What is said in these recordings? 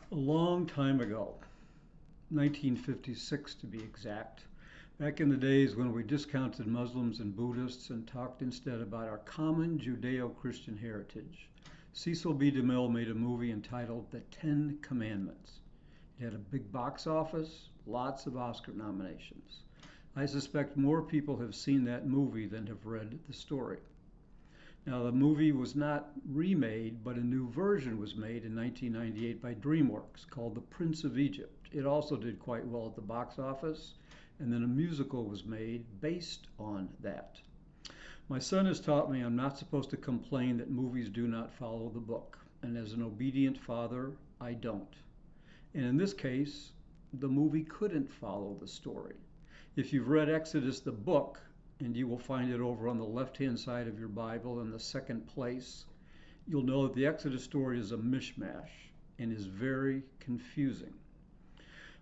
A long time ago, 1956 to be exact, back in the days when we discounted Muslims and Buddhists and talked instead about our common Judeo-Christian heritage, Cecil B. DeMille made a movie entitled The Ten Commandments. It had a big box office, lots of Oscar nominations. I suspect more people have seen that movie than have read the story. Now, the movie was not remade, but a new version was made in 1998 by DreamWorks called The Prince of Egypt. It also did quite well at the box office, and then a musical was made based on that. My son has taught me I'm not supposed to complain that movies do not follow the book, and as an obedient father, I don't. And in this case, the movie couldn't follow the story. If you've read Exodus, the book, and you will find it over on the left-hand side of your Bible in the second place, you'll know that the Exodus story is a mishmash and is very confusing.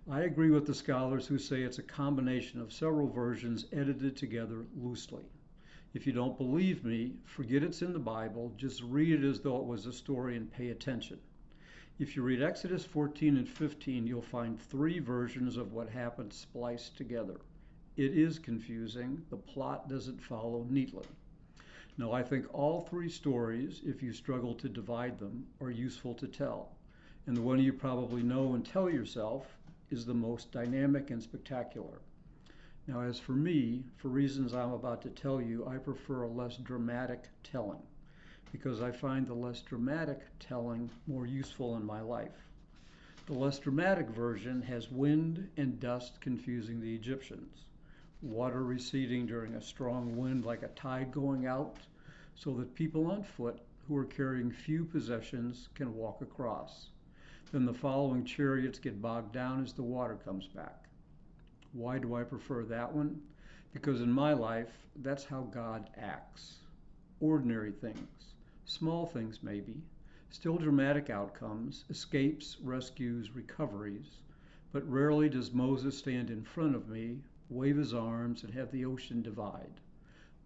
I agree with the scholars who say it's a combination of several versions edited together loosely. If you don't believe me, forget it's in the Bible, just read it as though it was a story and pay attention. If you read Exodus 14 and 15, you'll find three versions of what happened spliced together. It is confusing. The plot doesn't follow neatly. Now, I think all three stories, if you struggle to divide them, are useful to tell. And the one you probably know and tell yourself is the most dynamic and spectacular. Now, as for me, for reasons I'm about to tell you, I prefer a less dramatic telling because I find the less dramatic telling more useful in my life. The less dramatic version has wind and dust confusing the Egyptians, water receding during a strong wind like a tide going out, so that people on foot who are carrying few possessions can walk across. Then the following chariots get bogged down as the water comes back. Why do I prefer that one? Because in my life, that's how God acts. Ordinary things, small things maybe, still dramatic outcomes, escapes, rescues, recoveries, but rarely does Moses stand in front of me, wave his arms, and have the ocean divide.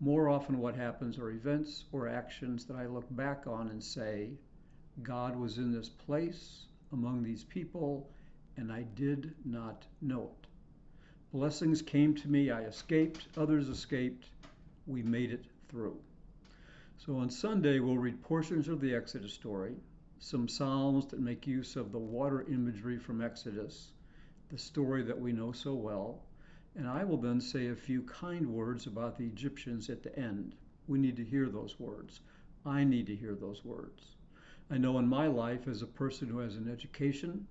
More often what happens are events or actions that I look back on and say, God was in this place, among these people, and I did not know it. Blessings came to me, I escaped, others escaped, we made it through. So on Sunday, we'll read portions of the Exodus story, some Psalms that make use of the water imagery from Exodus, the story that we know so well, and I will then say a few kind words about the Egyptians at the end. We need to hear those words. I need to hear those words. I know in my life, as a person who has an education,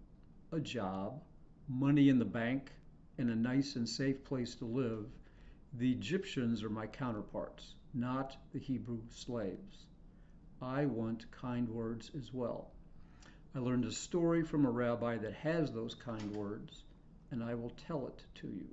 a job, money in the bank, and a nice and safe place to live, the Egyptians are my counterparts, not the Hebrew slaves. I want kind words as well. I learned a story from a rabbi that has those kind words, and I will tell it to you.